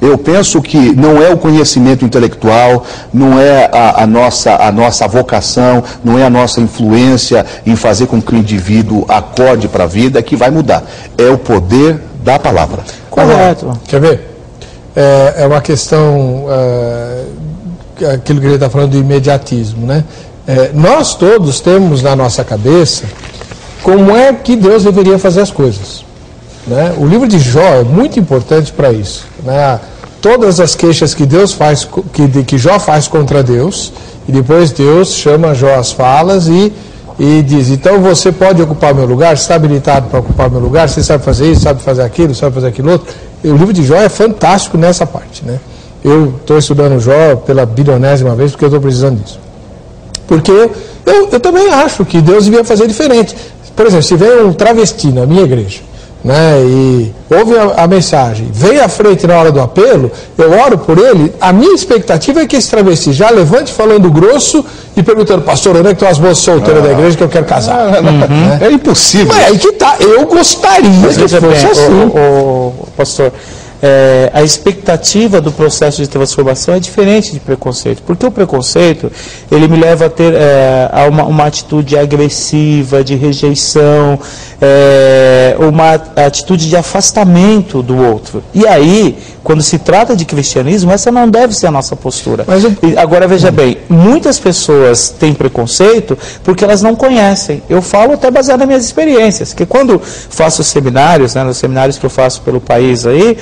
S3: eu penso que não é o conhecimento intelectual, não é a nossa vocação, não é a nossa influência em fazer com que o indivíduo acorde para a vida que vai mudar. É o poder da palavra.
S1: Correto. Quer ver? É uma questão... aquilo que ele está falando do imediatismo, né? Nós todos temos na nossa cabeça como é que Deus deveria fazer as coisas, né? O livro de Jó é muito importante para isso, né? Todas as queixas que Deus faz, que Jó faz contra Deus, e depois Deus chama Jó às falas e diz, então você pode ocupar meu lugar, está habilitado para ocupar meu lugar, você sabe fazer isso, sabe fazer aquilo, sabe fazer aquilo outro. E o livro de Jó é fantástico nessa parte, né? Eu estou estudando Jó pela bilionésima vez porque eu estou precisando disso. Porque eu também acho que Deus devia fazer diferente. Por exemplo, se vem um travesti na minha igreja, né, e ouve a mensagem, vem à frente na hora do apelo, eu oro por ele, a minha expectativa é que esse travesti já levante falando grosso e perguntando, pastor, onde é que estão as moças solteiras da igreja que eu quero casar?
S3: Né? É impossível.
S1: Mas aí que tá, eu gostaria que fosse assim.
S2: Pastor, a expectativa do processo de transformação é diferente de preconceito, porque o preconceito, ele me leva a ter a uma atitude agressiva, de rejeição, uma atitude de afastamento do outro. E aí, quando se trata de cristianismo, essa não deve ser a nossa postura. Agora, veja bem, muitas pessoas têm preconceito porque elas não conhecem. Eu falo até baseado nas minhas experiências, que quando faço seminários, né, nos seminários que eu faço pelo país aí,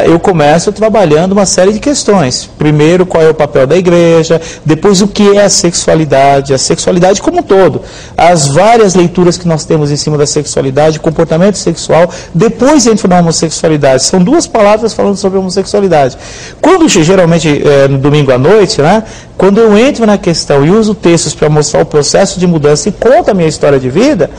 S2: eu começo trabalhando uma série de questões. Primeiro, qual é o papel da igreja, depois o que é a sexualidade como um todo, as várias leituras que nós temos em cima da sexualidade, comportamento sexual, depois entro na homossexualidade. São duas palavras falando sobre homossexualidade. Quando, geralmente, no domingo à noite, né, quando eu entro na questão e uso textos para mostrar o processo de mudança e conto a minha história de vida,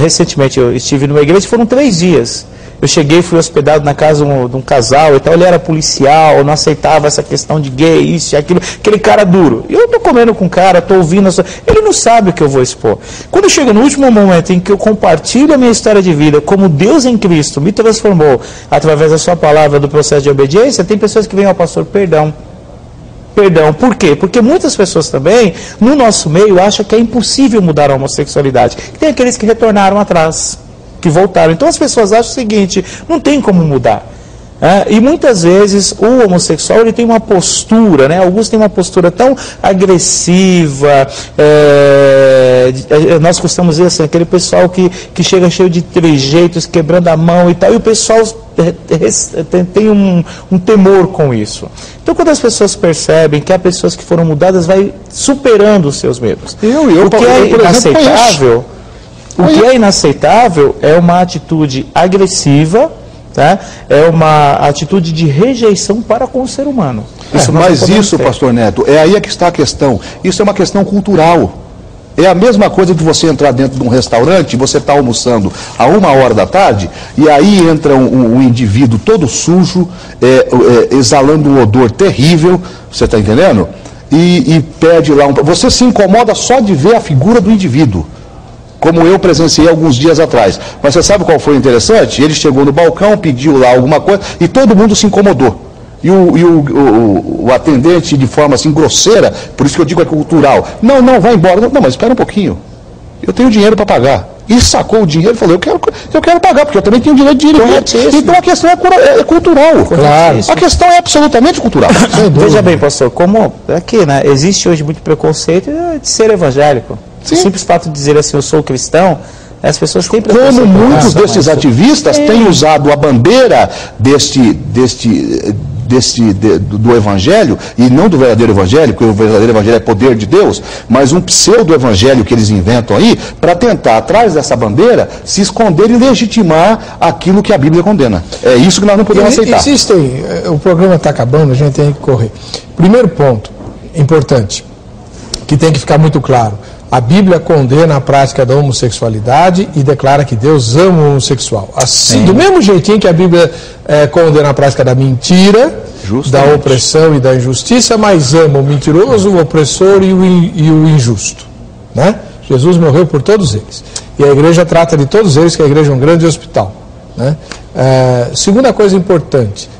S2: recentemente eu estive numa igreja, foram 3 dias. Eu cheguei, fui hospedado na casa de um casal e tal, ele era policial, não aceitava essa questão de gay, isso e aquilo, aquele cara duro. E eu estou comendo com o cara, estou ouvindo, ele não sabe o que eu vou expor. Quando chega no último momento em que eu compartilho a minha história de vida, como Deus em Cristo me transformou através da sua palavra, do processo de obediência, tem pessoas que vêm ao pastor, perdão, por quê? Porque muitas pessoas também, no nosso meio, acham que é impossível mudar a homossexualidade. Tem aqueles que retornaram atrás, que voltaram. Então as pessoas acham o seguinte, não tem como mudar. E muitas vezes o homossexual ele tem uma postura, né? Alguns têm uma postura tão agressiva, nós costumamos dizer assim, aquele pessoal que chega cheio de trejeitos, quebrando a mão e tal, e o pessoal tem um temor com isso. Então quando as pessoas percebem que há pessoas que foram mudadas, vai superando os seus medos. O que é inaceitável... O que é inaceitável é uma atitude agressiva, tá? É uma atitude de rejeição para com o ser humano.
S3: Mas isso, pastor Neto, é aí que está a questão. Isso é uma questão cultural. É a mesma coisa de você entrar dentro de um restaurante, você está almoçando a 1h da tarde, e aí entra um indivíduo todo sujo, exalando um odor terrível, você está entendendo? E pede lá Você se incomoda só de ver a figura do indivíduo, como eu presenciei alguns dias atrás. Mas você sabe qual foi o interessante? Ele chegou no balcão, pediu lá alguma coisa, e todo mundo se incomodou. E o atendente, de forma assim grosseira, por isso que eu digo é cultural, não, vai embora. Não, mas espera um pouquinho, eu tenho dinheiro para pagar. E sacou o dinheiro e falou, eu quero pagar, porque eu também tenho direito de ir. Então a questão é cultural. Claro. A questão é absolutamente cultural.
S2: Veja bem, pastor, como aqui, né, existe hoje muito preconceito de ser evangélico. Sim. O simples fato de dizer assim, eu sou cristão, as pessoas têm preconceito.
S3: Como muitos desses ativistas têm usado a bandeira do evangelho, e não do verdadeiro evangelho, porque o verdadeiro evangelho é poder de Deus, mas um pseudo-evangelho que eles inventam aí, para tentar, atrás dessa bandeira, se esconder e legitimar aquilo que a Bíblia condena. É isso que nós não podemos aceitar.
S1: O programa está acabando, a gente tem que correr. Primeiro ponto, importante, que tem que ficar muito claro. A Bíblia condena a prática da homossexualidade e declara que Deus ama o homossexual. Assim, do mesmo jeitinho que a Bíblia condena a prática da mentira, da opressão e da injustiça, mas ama o mentiroso, o opressor e o injusto. Né? Jesus morreu por todos eles. E a igreja trata de todos eles, que a igreja é um grande hospital. Né? Segunda coisa importante.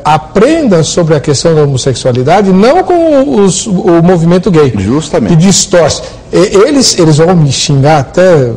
S1: Aprenda sobre a questão da homossexualidade, não com o movimento gay, justamente, que distorce. Eles vão me xingar até,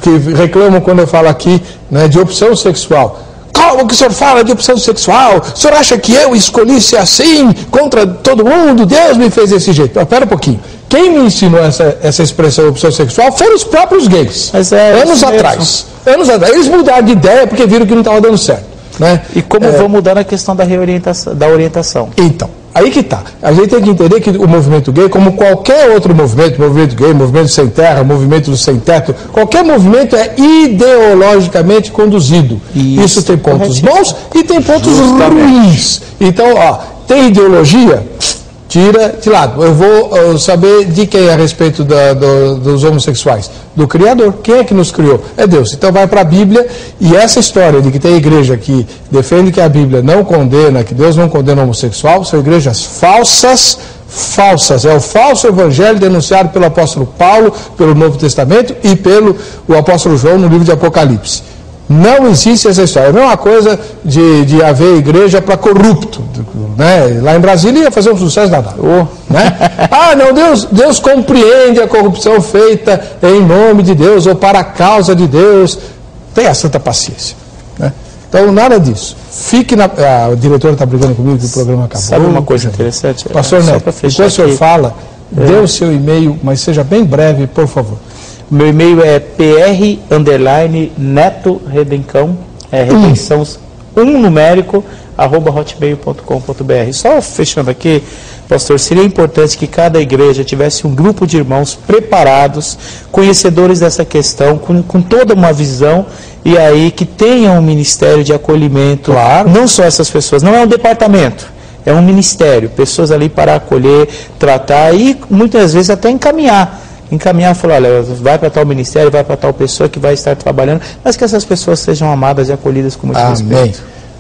S1: que reclamam quando eu falo aqui, né, de opção sexual. Como que o senhor fala de opção sexual? O senhor acha que eu escolhi ser assim, contra todo mundo? Deus me fez desse jeito. Espera um pouquinho. Quem me ensinou essa expressão opção sexual foram os próprios gays, anos atrás. Eles mudaram de ideia porque viram que não estava dando certo. Né?
S2: E como vão mudar na questão da orientação?
S1: Então, aí que está. A gente tem que entender que o movimento gay, como qualquer outro movimento gay, movimento sem terra, movimento sem teto, qualquer movimento é ideologicamente conduzido. Isso tem pontos bons e tem pontos ruins. Então, tem ideologia, Tira de lado. Eu vou saber de quem a respeito dos homossexuais? Do Criador. Quem é que nos criou? É Deus. Então vai para a Bíblia, e essa história de que tem igreja que defende que a Bíblia não condena, que Deus não condena o homossexual, são igrejas falsas. É o falso evangelho denunciado pelo apóstolo Paulo, pelo Novo Testamento e pelo o apóstolo João no livro de Apocalipse. Não existe essa história. Não é uma coisa de haver igreja para corrupto, né? Lá em Brasília ia fazer um sucesso danado, né? Ah, não, Deus compreende a corrupção feita em nome de Deus ou para a causa de Deus. Tenha santa paciência, né? Então, nada disso. Fique na... o diretor está brigando comigo que o programa acabou.
S2: Sabe uma coisa interessante?
S1: Pastor Neto, enquanto o senhor fala, dê o seu e-mail, mas seja bem breve, por favor.
S2: Meu e-mail é pr_neto redencão, redenção 1 numérico, @hotmail.com.br. Só fechando aqui, pastor, seria importante que cada igreja tivesse um grupo de irmãos preparados, conhecedores dessa questão, com toda uma visão, e aí que tenham um ministério de acolhimento.
S1: Claro.
S2: Não só essas pessoas, não é um departamento, é um ministério, pessoas ali para acolher, tratar e muitas vezes até encaminhar, falar, olha, vai para tal ministério, vai para tal pessoa que vai estar trabalhando, mas que essas pessoas sejam amadas e acolhidas com muito respeito.
S1: Amém.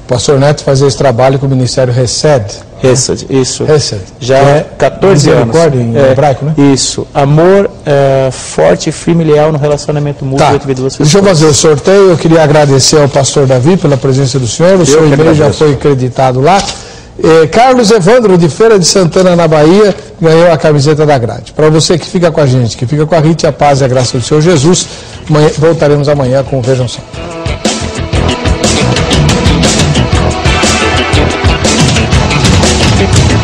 S1: Pastor Neto fazer esse trabalho com o Ministério Resed.
S2: Isso.
S1: Resed.
S2: Já é 14 anos.
S1: Em hebraico, né?
S2: Isso. Amor forte, firme e leal no relacionamento mútuo entre duas pessoas.
S1: Deixa eu fazer o sorteio. Eu queria agradecer ao pastor Davi pela presença do senhor. O seu e-mail já foi acreditado lá. Carlos Evandro, de Feira de Santana, na Bahia, ganhou a camiseta da grade. Para você que fica com a gente, que fica com a Rita, a paz e a graça do Senhor Jesus, voltaremos amanhã com o Vejam Só.
S11: Thank you.